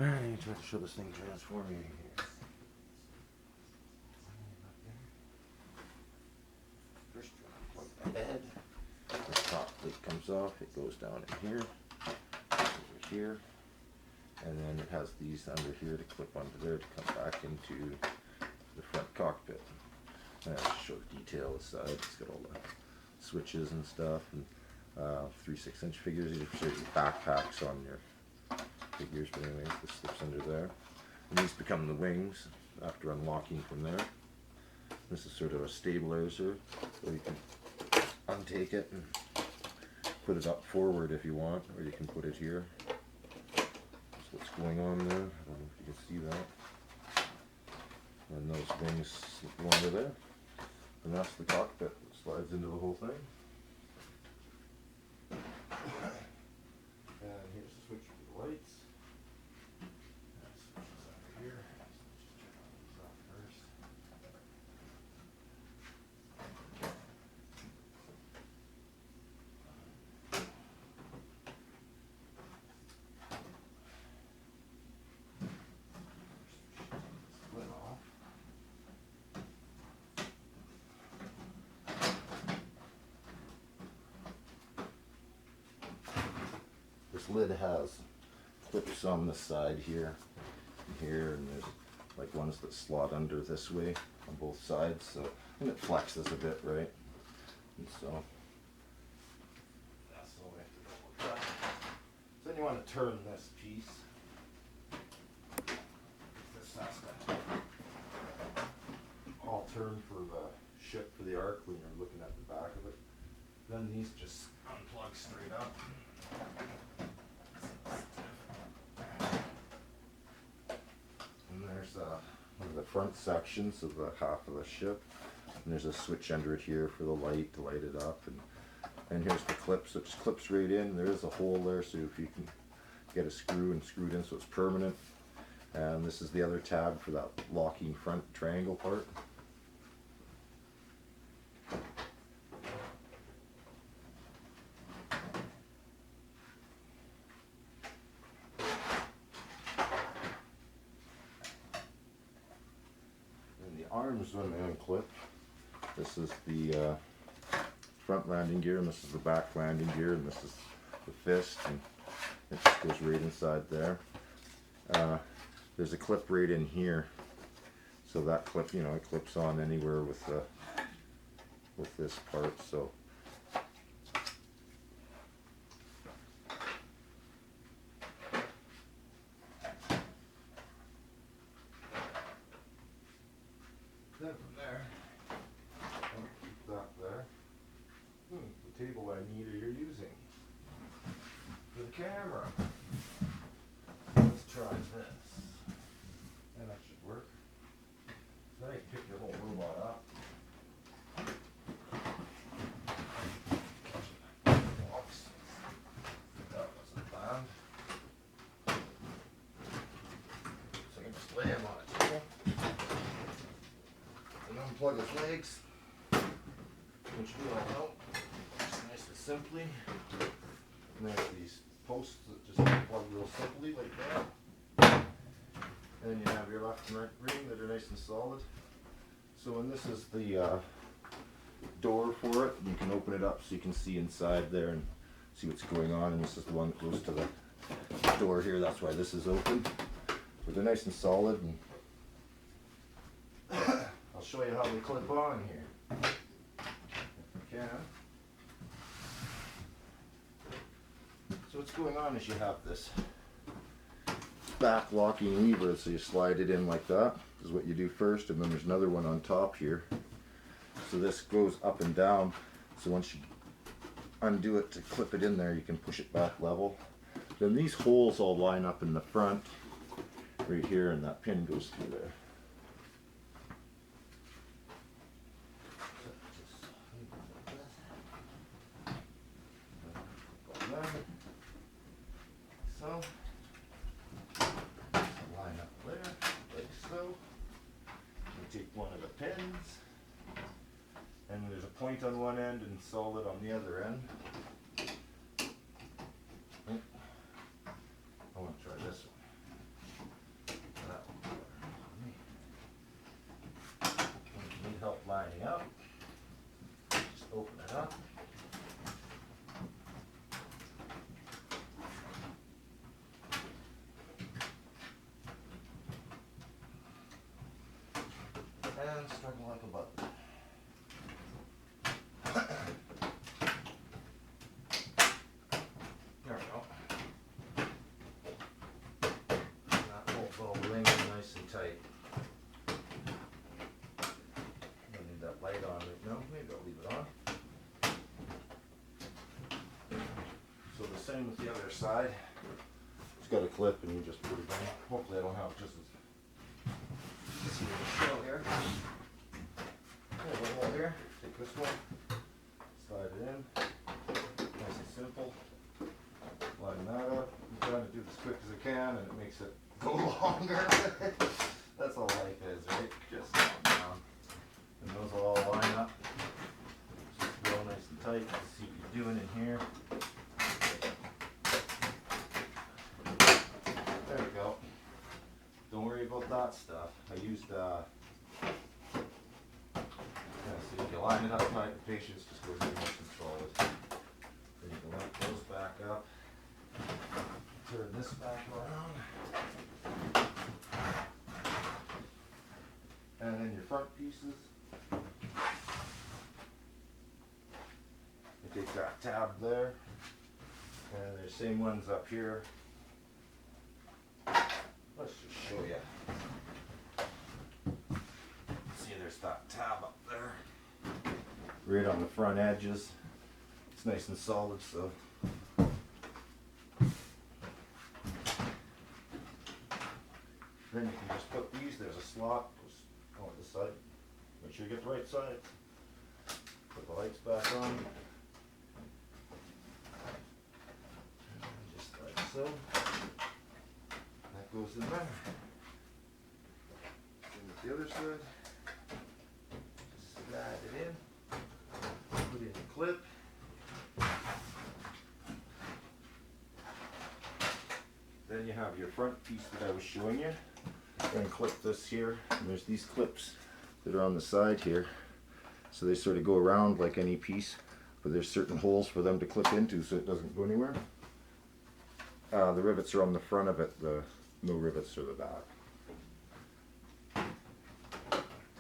Alright, I tried to show this thing transforming here. First, plug the head. The top plate comes off. It goes down in here, over here, and then it has these under here to clip onto there to come back into the front cockpit. And I'll show the detail aside. It's got all the switches and stuff, and 3/6" figures. These are for your backpacks on your figures, but anyways, this slips under there. And these become the wings after unlocking from there. This is sort of a stabilizer, so you can untake it and put it up forward if you want, or you can put it here. That's what's going on there. I don't know if you can see that. And those wings slip under there. And that's the cockpit. It slides into the whole thing. And here's the switch for the lights. That switches under here. Let's just turn all these off first. Split off. This lid has clips on the side here and here, and there's like ones that slot under this way on both sides, so, and it flexes a bit, right? And so that's the way to go with that. So then you want to turn this piece. This has to all turn for the ship for the arc when you're looking at the back of it. Then these just unplug straight up. And there's one of the front sections of the half of the ship. And there's a switch under it here for the light to light it up. And here's the clips, it just clips right in. There is a hole there, so if you can get a screw and screw it in so it's permanent. And this is the other tab for that locking front triangle part. And the arms when they unclip, this is the front landing gear, and this is the back landing gear, and this is the fist, and it just goes right inside there. There's a clip right in here, so that clip, you know, it clips on anywhere with this part. So then from there, I'll keep that there. The table I need or you're using for the camera. Let's try this. And that should work. So now you pick your whole robot up. Box. That wasn't planned. So I can just lay him on a table. And unplug his legs, which we all know. Just nice and simply. And there's these posts that just plug real simply like that. And then you have your left and right ring that are nice and solid. So when this is the door for it, you can open it up so you can see inside there and see what's going on. And this is the one that goes to the door here. That's why this is open. So they're nice and solid. And I'll show you how they clip on here. If I can. So what's going on is you have this back locking lever, so you slide it in like that. This is what you do first, and then there's another one on top here. So this goes up and down, so once you undo it to clip it in there, you can push it back level. Then these holes all line up in the front right here, and that pin goes through there. So, line up there, like so. You take one of the pins, and there's a point on one end and solid on the other end. I want to try this one. that up. And struggle like a button. There we go. That won't go ring nice and tight. I need that light on right now. Maybe I'll leave it on. So the same with the other side. It's got a clip and you just put it in. Hopefully I don't have just as easy to show here. There's a hole here. Take this one, slide it in. Nice and simple. Line that up. I'm trying to do this as quick as I can and it makes it go longer. That's all life is, right? Just down. And those will all line up. Just real nice and tight. See what you're doing in here. There we go. Don't worry about that stuff. I used so if you line it up tight, the patience just goes in motion control. Then you can lift those back up. Turn this back around. And then your front pieces. You take that tab there. And there's same ones up here. Let's just show you. See, there's that tab up there. Right on the front edges. It's nice and solid, so. Then you can just put these, there's a slot, goes on this side. Make sure you get the right side. Put the lights back on. And just like so. That goes in there. Same with the other side. Just slide it in. Put in the clip. Then you have your front piece that I was showing you. And clip this here. And there's these clips that are on the side here. So they sort of go around like any piece, but there's certain holes for them to clip into so it doesn't go anywhere. The rivets are on the front of it. No rivets are the back.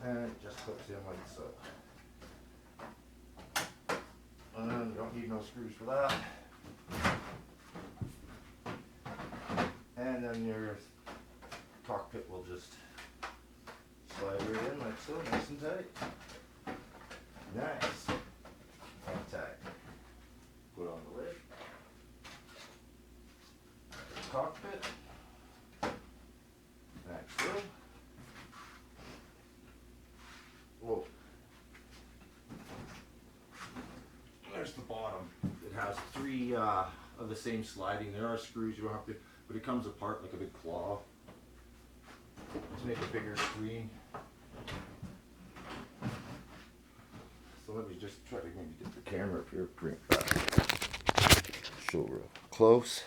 And it just clips in like so. And you don't need no screws for that. And then your cockpit will just slide right in like so, nice and tight. Nice. And tight. Put on the lid. Cockpit. Like so. Whoa. There's the bottom. It has three of the same sliding. There are screws you don't have to, but it comes apart like a big claw to make a bigger screen. So let me just try to maybe get the camera up here, bring it back. Show real close.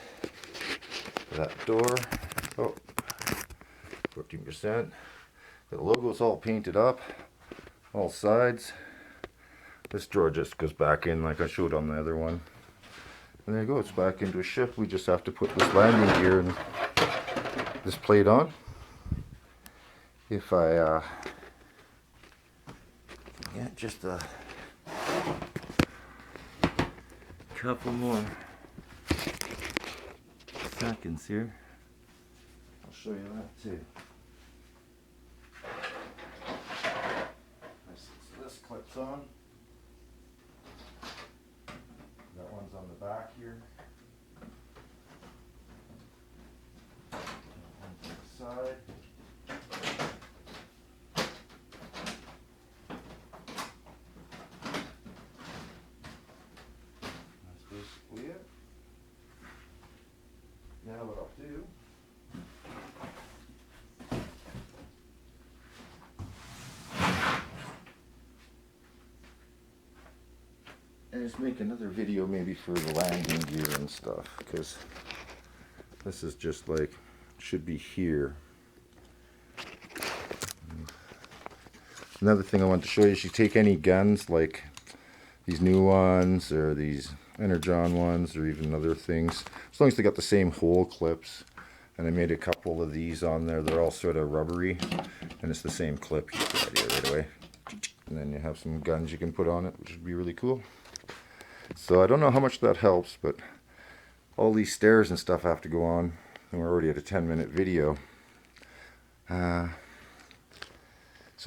That door. Oh, 14%. The logo's all painted up, all sides. This drawer just goes back in like I showed on the other one. And there you go, it's back into a shift. We just have to put this landing gear and this plate on. If I yeah, just a couple more seconds here. I'll show you that too. So this clips on. That one's on the back here. That one's on the side. That's basically it. Now what I'll do is make another video maybe for the landing gear and stuff, because this is just like, should be here. Another thing I want to show you is you take any guns like these new ones or these Energon ones or even other things, as long as they got the same hole clips. And I made a couple of these on there. They're all sort of rubbery, and it's the same clip. You get the idea right away. And then you have some guns you can put on it, which would be really cool. So I don't know how much that helps, but all these stairs and stuff have to go on, and we're already at a 10-minute video. So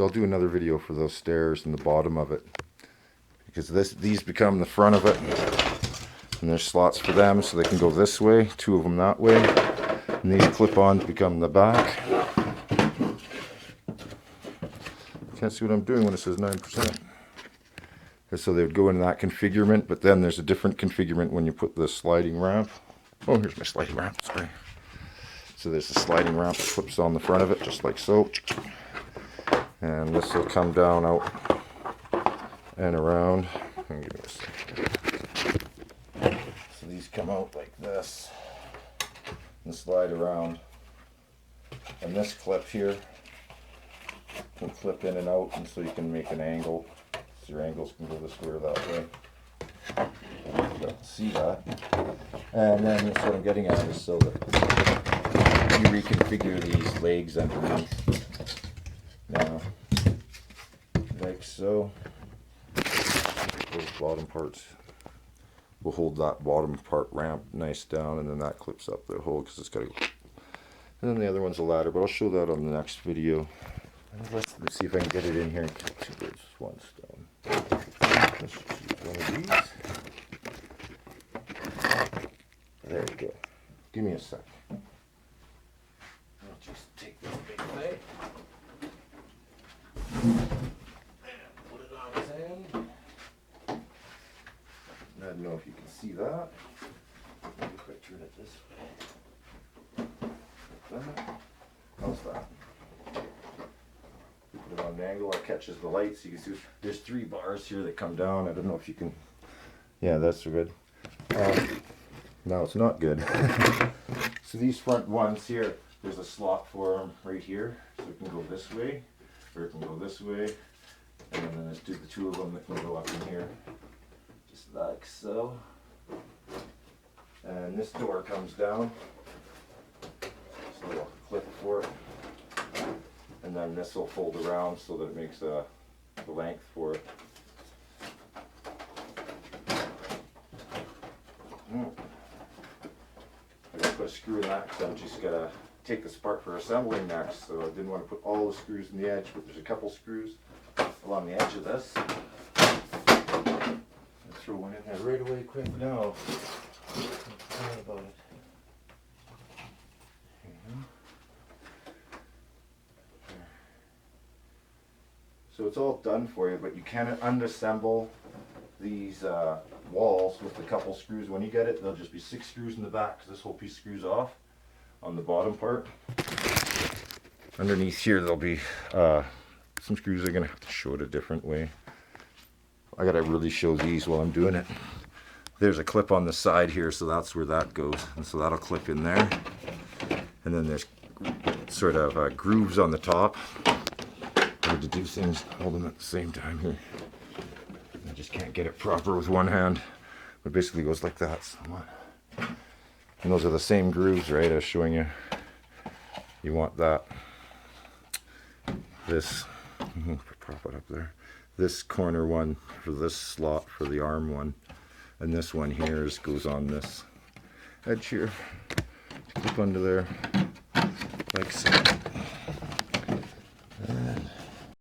I'll do another video for those stairs and the bottom of it, because these become the front of it, and there's slots for them so they can go this way, 2 of them that way, and these clip-ons become the back. Can't see what I'm doing when it says 9%. So they would go in that configurement, but then there's a different configurement when you put the sliding ramp. Oh, here's my sliding ramp, sorry. So there's a sliding ramp that flips on the front of it, just like so. And this will come down, out, and around. And give me a second. So these come out like this, and slide around. And this clip here can clip in and out, and so you can make an angle. So your angles can go this way or that way. You don't see that. And then that's what I'm getting at is so that you reconfigure these legs underneath. Now, like so. Those bottom parts will hold that bottom part ramp nice down, and then that clips up the hole because it's got to go. And then the other one's a ladder, but I'll show that on the next video. Let's see if I can get it in here and kill 2 birds with 1 stone. Let's just use one of these. There we go. Give me a sec. I'll just take this big thing and put it on its end. I don't know if you can see that. Maybe if I turn it this way. Like that. How's that? Put it on an angle that catches the light, so you can see there's 3 bars here that come down. I don't know if you can. Yeah, that's good. Now it's not good. So these front ones here, there's a slot for them right here, so it can go this way, or it can go this way, and then there's the 2 of them that can go up in here, just like so. And this door comes down, so I'll clip for it. And then this will fold around so that it makes the length for it. I gotta put a screw in that because I'm just gonna take this apart for assembling next. So I didn't want to put all the screws in the edge, but there's a couple screws along the edge of this. I'll throw one in there right away quick now. Forget about it. So it's all done for you, but you can unassemble these walls with a couple screws. When you get it, there'll just be 6 screws in the back because this whole piece screws off on the bottom part. Underneath here, there'll be some screws. I'm going to have to show it a different way. I got to really show these while I'm doing it. There's a clip on the side here, so that's where that goes. And so that'll clip in there. And then there's sort of grooves on the top. To do things, hold them at the same time here. I just can't get it proper with one hand. But it basically goes like that somewhat. And those are the same grooves, right? I was showing you. You want that. This, prop it up there. This corner one for this slot for the arm one. And this one here goes on this edge here. Clip under there, like so.